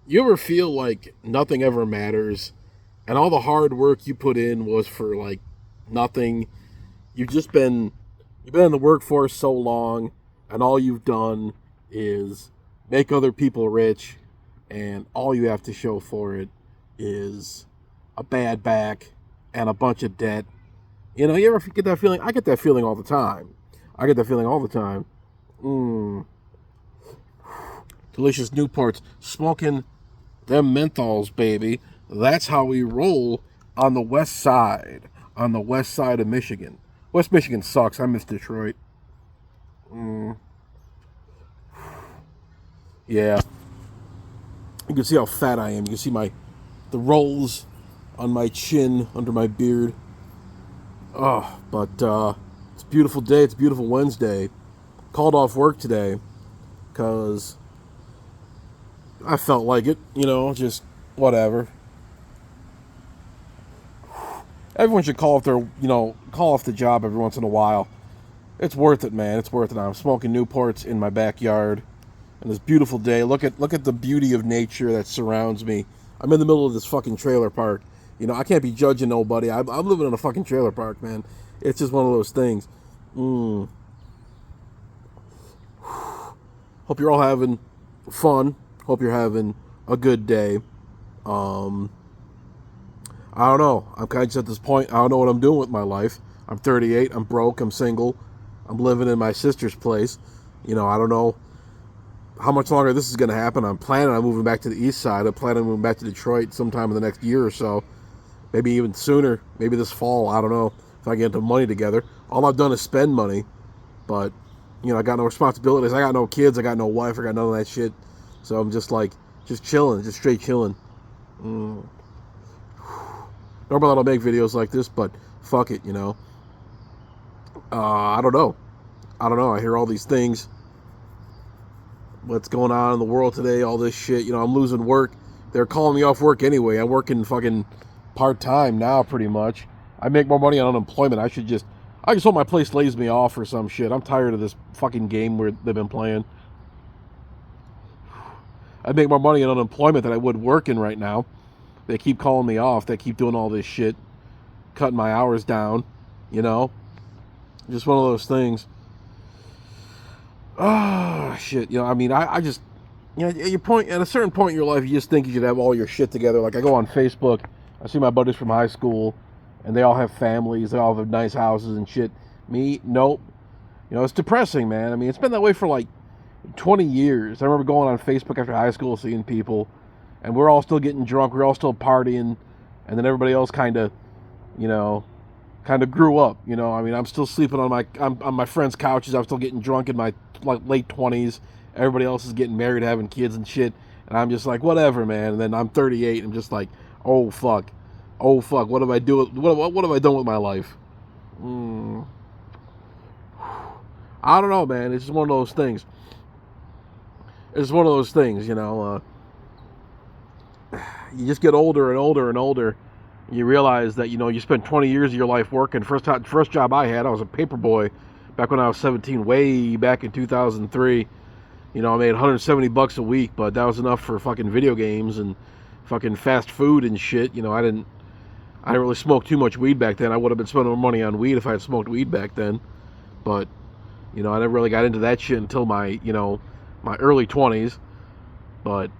You ever feel like nothing ever matters and all the hard work you put in was for like nothing? You've just been in the workforce so long and all you've done is make other people rich and all you have to show for it is a bad back and a bunch of debt. You ever get that feeling? I get that feeling all the time. I get that feeling all the time. Mmm. Delicious Newports. Smoking them menthols, baby. That's how we roll on the west side. On the west side of Michigan. West Michigan sucks. I miss Detroit. Mm, yeah. You can see how fat I am. You can see the rolls on my chin under my beard. Oh, but it's a beautiful day. It's a beautiful Wednesday. Called off work today because I felt like it. Just whatever. Everyone should call off the job every once in a while. It's worth it, man. It's worth it. I'm smoking Newports in my backyard, and this beautiful day. Look at the beauty of nature that surrounds me. I'm in the middle of this fucking trailer park. I can't be judging nobody. I'm living in a fucking trailer park, man. It's just one of those things. Mm. Hope you're all having fun. Hope you're having a good day. Um, I don't know. I'm kind of just at this point. I don't know what I'm doing with my life. I'm 38. I'm broke. I'm single. I'm living in my sister's place. I don't know how much longer this is going to happen. I'm planning on moving back to the east side. I'm planning on moving back to Detroit sometime in the next year or so. Maybe even sooner. Maybe this fall. I don't know if I get the money together. All I've done is spend money. But, I got no responsibilities. I got no kids. I got no wife. I got none of that shit. So I'm just chilling. Just straight chilling. Mm. Normally I don't make videos like this, but fuck it, I don't know. I don't know. I hear all these things. What's going on in the world today? All this shit. I'm losing work. They're calling me off work anyway. I'm working fucking part time now, pretty much. I make more money on unemployment. I just hope my place lays me off or some shit. I'm tired of this fucking game where they've been playing. I make more money on unemployment than I would working right now. They keep calling me off. They keep doing all this shit, cutting my hours down. You know, just one of those things. Oh shit. I mean, I just, at a certain point in your life, you just think you should have all your shit together. Like I go on Facebook, I see my buddies from high school, and they all have families. They all have nice houses and shit. Me, nope. It's depressing, man. I mean, it's been that way for like 20 years. I remember going on Facebook after high school, seeing people, and we're all still getting drunk. We're all still partying, and then everybody else you know, kind of grew up. I mean, I'm still sleeping on my friends' couches. I'm still getting drunk in my late 20s. Everybody else is getting married, having kids and shit, and I'm just like, whatever, man. And then I'm 38. I'm just like, oh fuck, What have I do? What have I done with my life? Mm. I don't know, man. It's just one of those things. It's one of those things. You just get older and older and older. You realize that you spent 20 years of your life working. First job I had, I was a paper boy back when I was 17, way back in 2003. I made 170 bucks a week, but that was enough for fucking video games and fucking fast food and shit. I didn't really smoke too much weed back then. I would have been spending more money on weed if I had smoked weed back then. But I never really got into that shit until my early 20s. But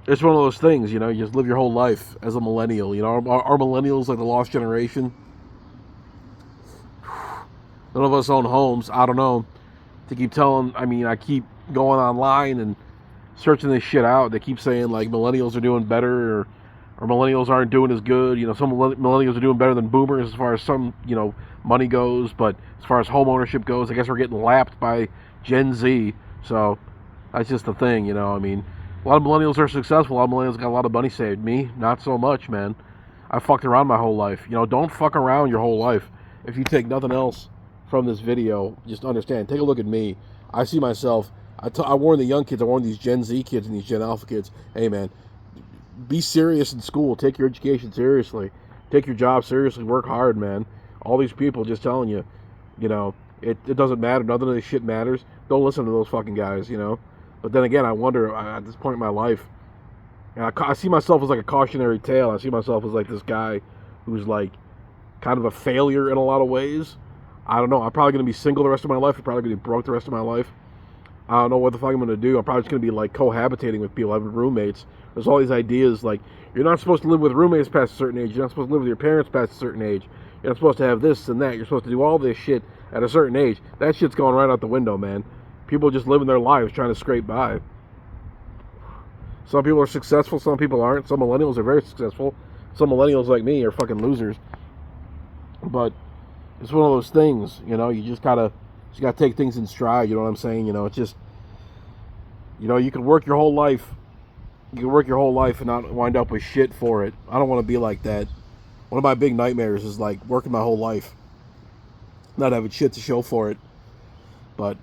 it's one of those things, you just live your whole life as a millennial. Are millennials like the lost generation? None of us own homes. I don't know. They keep I keep going online and searching this shit out. They keep saying like millennials are doing better or millennials aren't doing as good. Some millennials are doing better than boomers as far as some, money goes. But as far as home ownership goes, I guess we're getting lapped by Gen Z. So that's just the thing, I mean, a lot of millennials are successful. A lot of millennials got a lot of money saved. Me, not so much, man. I fucked around my whole life. Don't fuck around your whole life. If you take nothing else from this video, just understand. Take a look at me. I see myself. I warn the young kids. I warn these Gen Z kids and these Gen Alpha kids. Hey, man, be serious in school. Take your education seriously. Take your job seriously. Work hard, man. All these people just telling you, it doesn't matter. None of this shit matters. Don't listen to those fucking guys, But then again, I wonder at this point in my life, And I see myself as like a cautionary tale. I see myself as like this guy who's like kind of a failure in a lot of ways. I don't know. I'm probably going to be single the rest of my life. I'm probably going to be broke the rest of my life. I don't know what the fuck I'm going to do. I'm probably just going to be like cohabitating with people, having roommates. There's all these ideas like you're not supposed to live with roommates past a certain age. You're not supposed to live with your parents past a certain age. You're not supposed to have this and that. You're supposed to do all this shit at a certain age. That shit's going right out the window, man. People just living their lives trying to scrape by. Some people are successful, some people aren't. Some millennials are very successful. Some millennials like me are fucking losers. But it's one of those things, you know, you gotta take things in stride, you know what I'm saying? You know, it's just, you know, you can work your whole life. You can work your whole life and not wind up with shit for it. I don't want to be like that. One of my big nightmares is like working my whole life, not having shit to show for it. But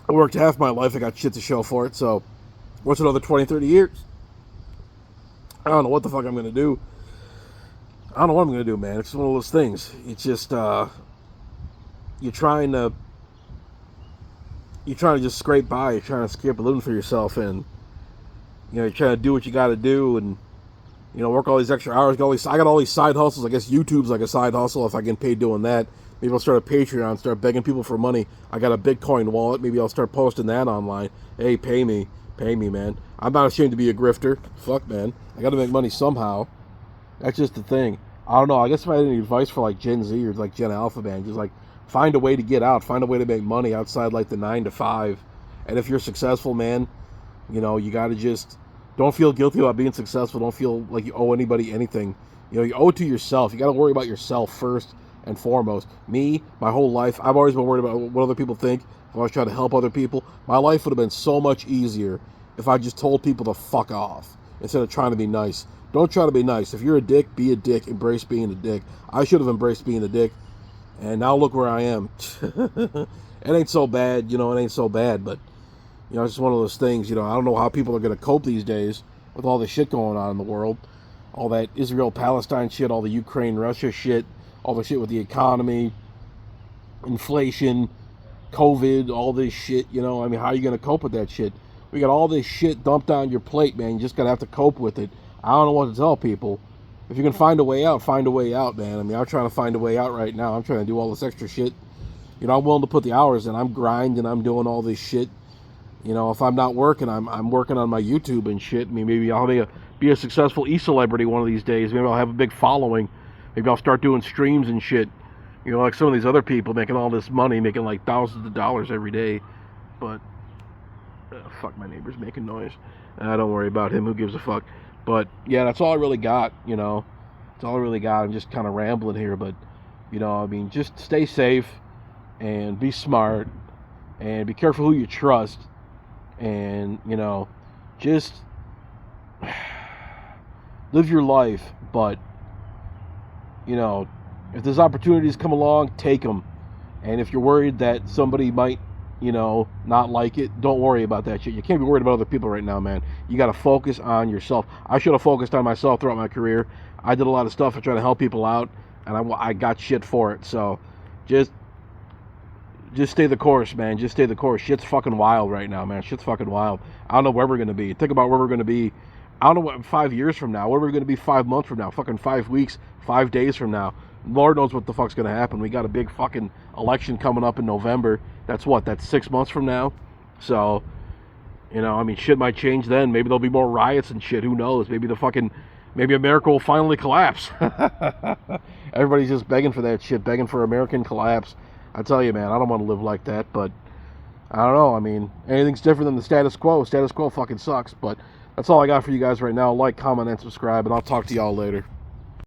I worked half my life, I got shit to show for it, so what's another 20, 30 years? I don't know what the fuck I'm going to do. I don't know what I'm going to do, man. It's one of those things. It's just, you're trying to just scrape by. You're trying to scrape a living for yourself, and, you know, you're trying to do what you got to do, and, you know, work all these extra hours. I got all these side hustles. I guess YouTube's like a side hustle if I get paid doing that. Maybe I'll start a Patreon, start begging people for money. I got a Bitcoin wallet. Maybe I'll start posting that online. Hey, pay me, man. I'm not ashamed to be a grifter. Fuck, man. I got to make money somehow. That's just the thing. I don't know. I guess if I had any advice for like Gen Z or like Gen Alpha, man, just like find a way to get out. Find a way to make money outside like the 9 to 5. And if you're successful, man, you know, you got to just don't feel guilty about being successful. Don't feel like you owe anybody anything. You know, you owe it to yourself. You got to worry about yourself first and foremost. Me, my whole life, I've always been worried about what other people think. If I was trying to help other people, my life would have been so much easier if I just told people to fuck off instead of trying to be nice. Don't try to be nice. If you're a dick, be a dick. Embrace being a dick. I should have embraced being a dick, and now look where I am. It ain't so bad, you know, it ain't so bad, but, you know, it's just one of those things, you know, I don't know how people are going to cope these days with all the shit going on in the world. All that Israel-Palestine shit, all the Ukraine-Russia shit, all the shit with the economy, inflation, COVID, all this shit, you know, I mean, how are you going to cope with that shit? We got all this shit dumped on your plate, man. You just got to have to cope with it. I don't know what to tell people. If you can find a way out, man. I mean, I'm trying to find a way out right now. I'm trying to do all this extra shit. You know, I'm willing to put the hours in. I'm grinding. I'm doing all this shit. You know, if I'm not working, I'm working on my YouTube and shit. I mean, maybe I'll be a successful e-celebrity one of these days. Maybe I'll have a big following. Maybe I'll start doing streams and shit. You know, like some of these other people making all this money, making like thousands of dollars every day. But, fuck, my neighbor's making noise. Don't worry about him. Who gives a fuck? But, yeah, that's all I really got, you know. That's all I really got. I'm just kind of rambling here. But, you know, I mean, just stay safe and be smart and be careful who you trust. And, you know, just live your life. But, you know, if there's opportunities come along, take them. And if you're worried that somebody might, you know, not like it, don't worry about that shit. You can't be worried about other people right now, man. You got to focus on yourself. I should have focused on myself throughout my career. I did a lot of stuff to try to help people out, and I got shit for it. So just stay the course, man. Just stay the course. Shit's fucking wild right now, man. Shit's fucking wild. I don't know where we're going to be. Think about where we're going to be. I don't know what 5 years from now. Where we're going to be 5 months from now. Fucking 5 weeks, 5 days from now. Lord knows what the fuck's going to happen. We got a big fucking election coming up in November. That's 6 months from now. So, you know, I mean, shit might change then. Maybe there'll be more riots and shit. Who knows? Maybe America will finally collapse. Everybody's just begging for that shit, begging for American collapse. I tell you, man, I don't want to live like that, but I don't know. I mean, anything's different than the status quo. Status quo fucking sucks, but that's all I got for you guys right now. Like, comment, and subscribe, and I'll talk to y'all later.